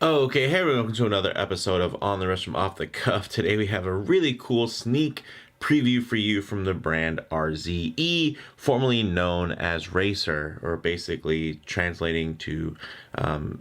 Okay, hey everyone, welcome to another episode of On the Wrist from Off the Cuff. Today we have a really cool sneak preview for you from the brand RZE, formerly known as Racer, or basically translating to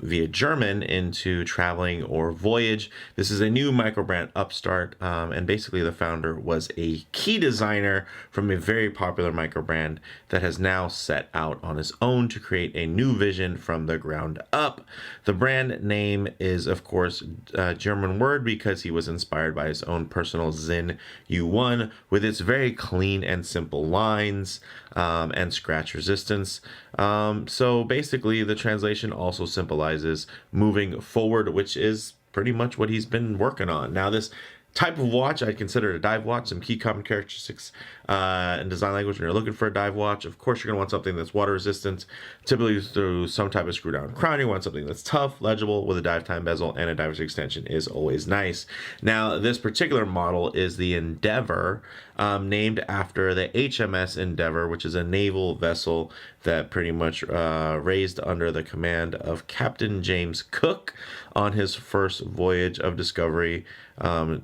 via German into traveling or voyage. This is a new microbrand upstart, and basically the founder was a key designer from a very popular microbrand that has now set out on his own to create a new vision from the ground up. The brand name is, of course, a German word because he was inspired by his own personal Zen U1 with its very clean and simple lines and scratch resistance. So basically, the translation also symbolizes moving forward, which is pretty much what he's been working on. Now, this type of watch I'd consider a dive watch. Some key common characteristics in design language when you're looking for a dive watch. Of course, you're going to want something that's water resistant, typically through some type of screw down crown. You want something that's tough, legible, with a dive time bezel, and a diver's extension is always nice. Now, this particular model is the Endeavour, named after the HMS Endeavour, which is a naval vessel that pretty much raised under the command of Captain James Cook on his first voyage of discovery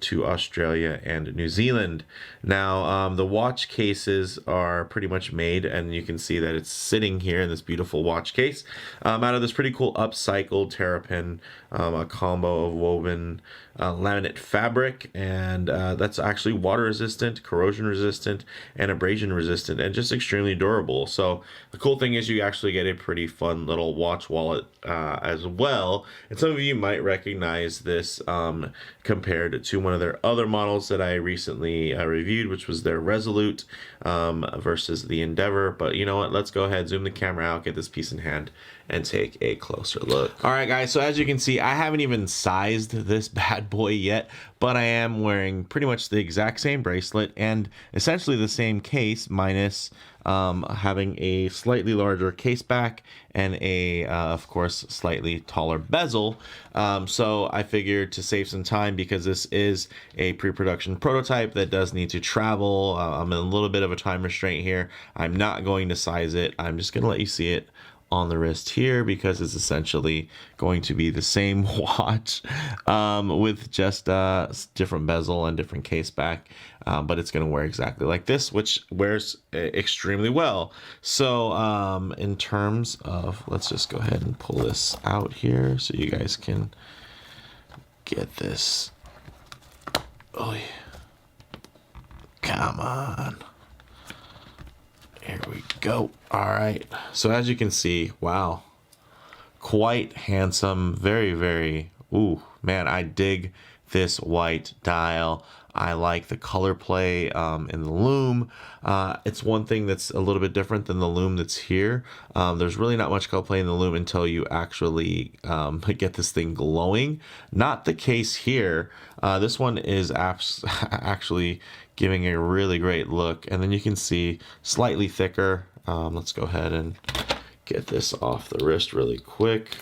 to Australia and New Zealand. Now, the watch cases are pretty much made, and you can see that it's sitting here in this beautiful watch case out of this pretty cool upcycled terrapin, a combo of woven laminate fabric, and that's actually water resistant, corrosion resistant, and abrasion resistant, and just extremely durable. So the cool thing is you actually get a pretty fun little watch wallet as well. And some of you might recognize this compared to one of their other models that I recently reviewed, which was their Resolute versus the Endeavour. But you know what? Let's go ahead, zoom the camera out, get this piece in hand, and take a closer look. All right, guys. So as you can see, I haven't even sized this bad boy yet, but I am wearing pretty much the exact same bracelet and essentially the same case, minus having a slightly larger case back and a, of course, slightly taller bezel. So I figured to save some time, because this is a pre-production prototype that does need to travel. I'm in a little bit of a time restraint here. I'm not going to size it. I'm just going to let you see it on the wrist here, because it's essentially going to be the same watch with just different bezel and different case back, but it's going to wear exactly like this, which wears extremely well. So in terms of, let's just go ahead and pull this out here so you guys can get this. Oh yeah, come on. Here we go. All right. So as you can see, wow, quite handsome. Very, very, ooh, man, I dig this white dial. I like the color play in the lume. It's one thing that's a little bit different than the lume that's here. There's really not much color play in the lume until you actually get this thing glowing. Not the case here. This one is actually giving a really great look. And then you can see slightly thicker. Let's go ahead and get this off the wrist really quick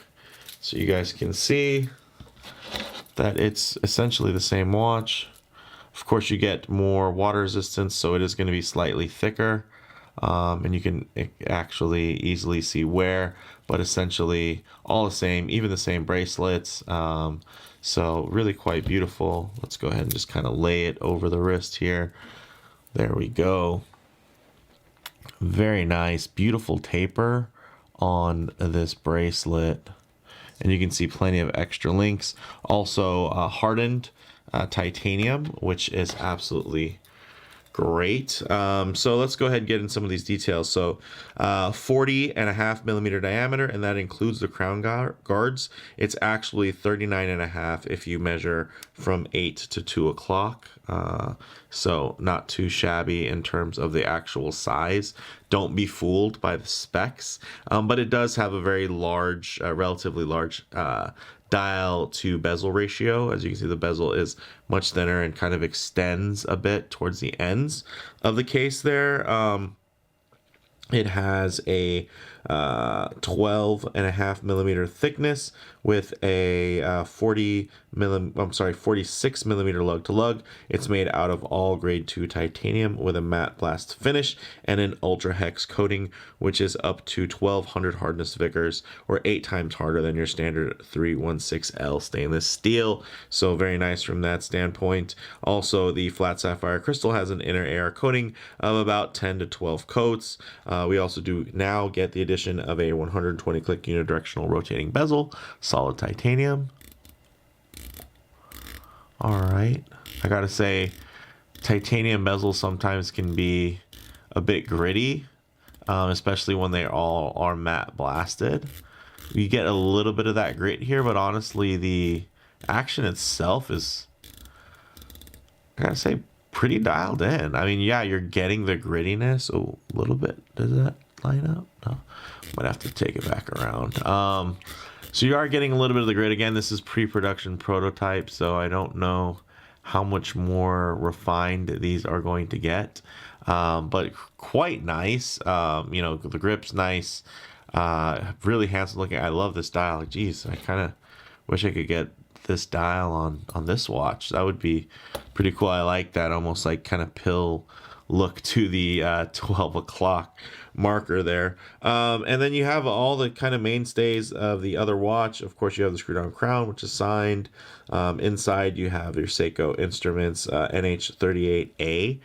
so you guys can see that it's essentially the same watch. Of course, you get more water resistance, so it is going to be slightly thicker, and you can actually easily see wear, but essentially all the same, even the same bracelets. So really quite beautiful. Let's go ahead and just kind of lay it over the wrist here. There we go. Very nice, beautiful taper on this bracelet. And you can see plenty of extra links. Also hardened titanium, which is absolutely great. So let's go ahead and get in some of these details. So 40.5 millimeter diameter, and that includes the crown guards. It's actually 39.5 if you measure from 8 to 2 o'clock. So not too shabby in terms of the actual size. Don't be fooled by the specs, but it does have a very large, relatively large dial to bezel ratio. As you can see, the bezel is much thinner and kind of extends a bit towards the ends of the case there. It has a 12.5 millimeter thickness with a 46 millimeter lug to lug. It's made out of all grade 2 titanium with a matte blast finish and an ultra hex coating, which is up to 1200 hardness vigors, or 8 times harder than your standard 316L stainless steel. So very nice from that standpoint. Also, the flat sapphire crystal has an inner air coating of about 10 to 12 coats. We also do now get the addition of a 120 click unidirectional rotating bezel, solid titanium. All right, I gotta say, titanium bezels sometimes can be a bit gritty, especially when they all are matte blasted. You get a little bit of that grit here, but honestly, the action itself is, I gotta say, pretty dialed in. I mean, yeah, you're getting the grittiness a little bit. Does that line up? No, might have to take it back around. So you are getting a little bit of the grit. Again, this is pre-production prototype, so I don't know how much more refined these are going to get, but quite nice. You know, the grip's nice, really handsome looking. I love this dial. Jeez, I kind of wish I could get this dial on this watch. That would be pretty cool. I like that almost like kind of pill look to the 12 o'clock marker there. And then you have all the kind of mainstays of the other watch. Of course, you have the screw down crown, which is signed. Inside you have your Seiko Instruments NH38A.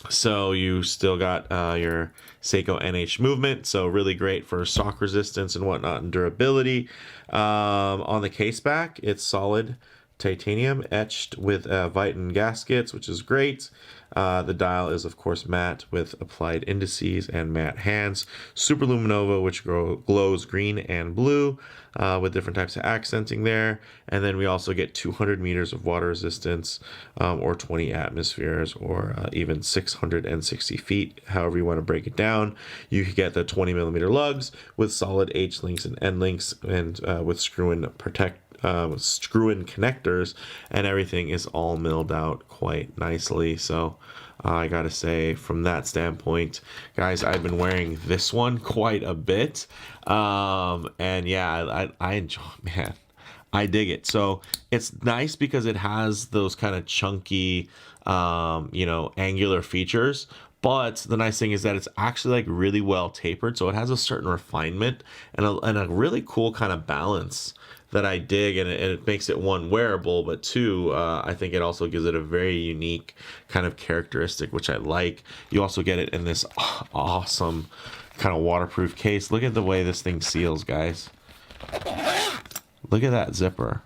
So you still got your Seiko NH movement, so really great for shock resistance and whatnot and durability. On the case back, it's solid titanium etched with Viton gaskets, which is great. The dial is, of course, matte with applied indices and matte hands. Super Luminova, which glows green and blue with different types of accenting there. And then we also get 200 meters of water resistance, or 20 atmospheres, or even 660 feet, however you want to break it down. You can get the 20 millimeter lugs with solid H links and N links, and with screw-in connectors, and everything is all milled out quite nicely. So I gotta say, from that standpoint, guys, I've been wearing this one quite a bit, and yeah, I enjoy, man, I dig it. So it's nice because it has those kind of chunky, you know, angular features. But the nice thing is that it's actually like really well tapered, so it has a certain refinement and a really cool kind of balance that I dig, and it makes it, one, wearable, but two, I think it also gives it a very unique kind of characteristic, which I like. You also get it in this awesome kind of waterproof case. Look at the way this thing seals, guys. Look at that zipper.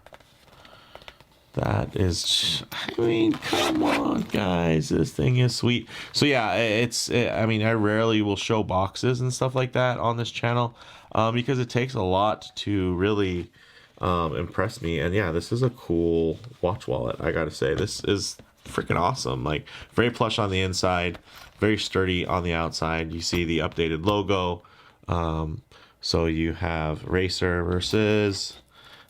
That is, I mean, come on, guys, this thing is sweet. So yeah, I mean, I rarely will show boxes and stuff like that on this channel, because it takes a lot to really impress me. And yeah, this is a cool watch wallet, I gotta say. This is freaking awesome. Like, very plush on the inside, very sturdy on the outside. You see the updated logo. So you have Racer versus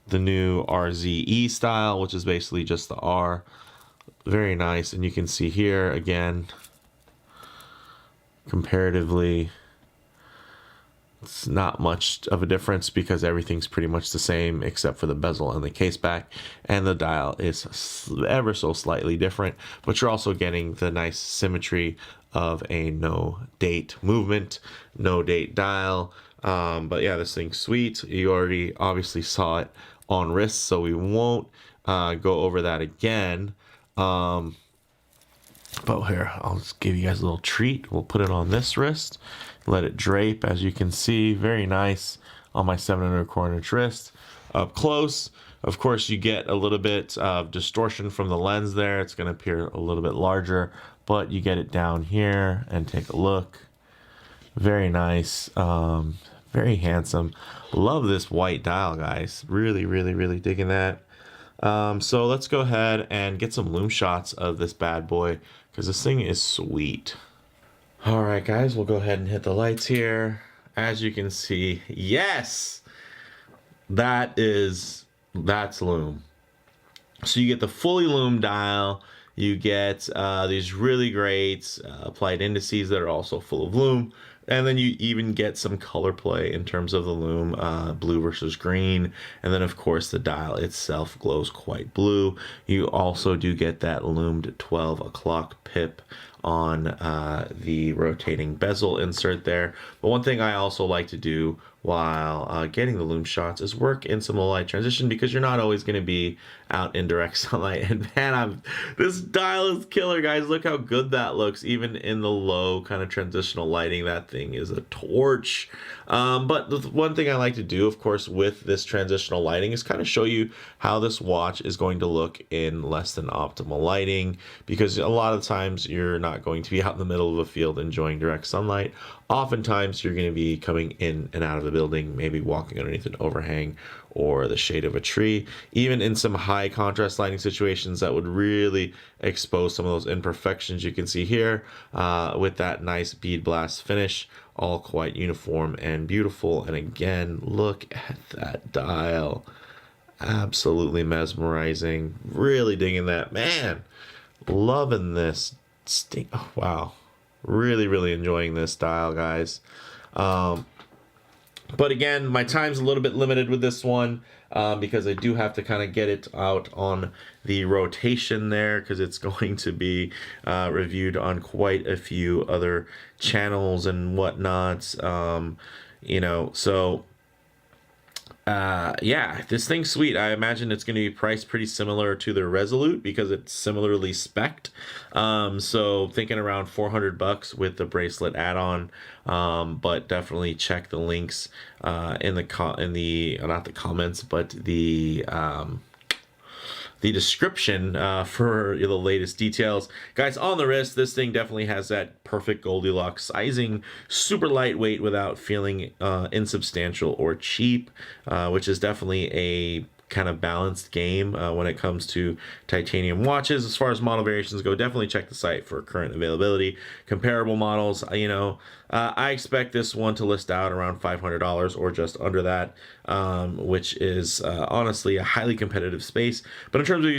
the new RZE style, which is basically just the R. Very nice. And you can see here again, comparatively, it's not much of a difference because everything's pretty much the same except for the bezel and the case back, and the dial is ever so slightly different, but you're also getting the nice symmetry of a no date movement, no date dial. But yeah, this thing's sweet. You already obviously saw it on wrist, so we won't go over that again. But here, I'll just give you guys a little treat. We'll put it on this wrist, let it drape. As you can see, very nice on my 7.25 inch wrist. Up close, of course, you get a little bit of distortion from the lens there. It's going to appear a little bit larger, but you get it down here and take a look. Very nice, very handsome. Love this white dial, guys. Really, really, really digging that. So let's go ahead and get some lume shots of this bad boy, because this thing is sweet. All right, guys, we'll go ahead and hit the lights here. As you can see, yes, that's lume. So you get the fully lume dial. You get these really great applied indices that are also full of lume. And then you even get some color play in terms of the lume, blue versus green. And then, of course, the dial itself glows quite blue. You also do get that lumed 12 o'clock pip on the rotating bezel insert there. But one thing I also like to do while getting the lume shots is work in some low light transition, because you're not always going to be out in direct sunlight. And man, this dial is killer, guys. Look how good that looks, even in the low kind of transitional lighting. That thing is a torch. But the one thing I like to do, of course, with this transitional lighting is kind of show you how this watch is going to look in less than optimal lighting, because a lot of times you're not going to be out in the middle of a field enjoying direct sunlight. Oftentimes you're going to be coming in and out of the building, maybe walking underneath an overhang or the shade of a tree. Even in some high contrast lighting situations, that would really expose some of those imperfections you can see here with that nice bead blast finish, all quite uniform and beautiful. And again, look at that dial. Absolutely mesmerizing. Really digging that. Man, loving this. Oh, wow. Really enjoying this dial, guys. But again, my time's a little bit limited with this one because I do have to kind of get it out on the rotation there, because it's going to be reviewed on quite a few other channels and whatnot. You know, so yeah, this thing's sweet. I imagine it's going to be priced pretty similar to the Resolute because it's similarly spec'd. So thinking around $400 with the bracelet add-on. But definitely check the links in the not the comments, but the description for the latest details. Guys, on the wrist, this thing definitely has that perfect Goldilocks sizing, super lightweight without feeling insubstantial or cheap, which is definitely a kind of balanced game when it comes to titanium watches. As far as model variations go, definitely check the site for current availability. Comparable models, you know, I expect this one to list out around $500 or just under that, which is honestly a highly competitive space. But in terms of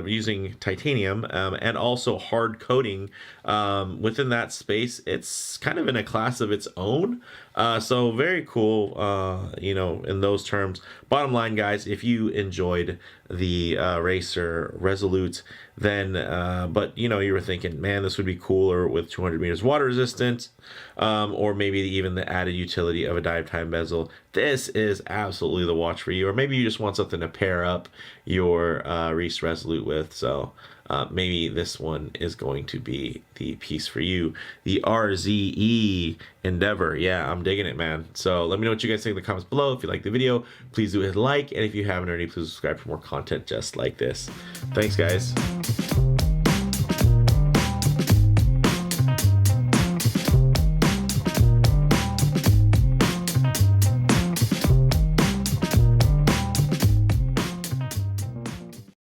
using titanium and also hard coating within that space, it's kind of in a class of its own. So very cool, you know, in those terms. Bottom line, guys, if you enjoyed the Racer Resolute, then but you know, you were thinking, man, this would be cooler with 200 meters water resistant, or maybe even the added utility of a dive time bezel, this is absolutely the watch for you. Or maybe you just want something to pair up your Reese Resolute with. So maybe this one is going to be the piece for you. The RZE Endeavour. Yeah, I'm digging it, man. So let me know what you guys think in the comments below. If you like the video, please do hit like. And if you haven't already, please subscribe for more content just like this. Thanks, guys.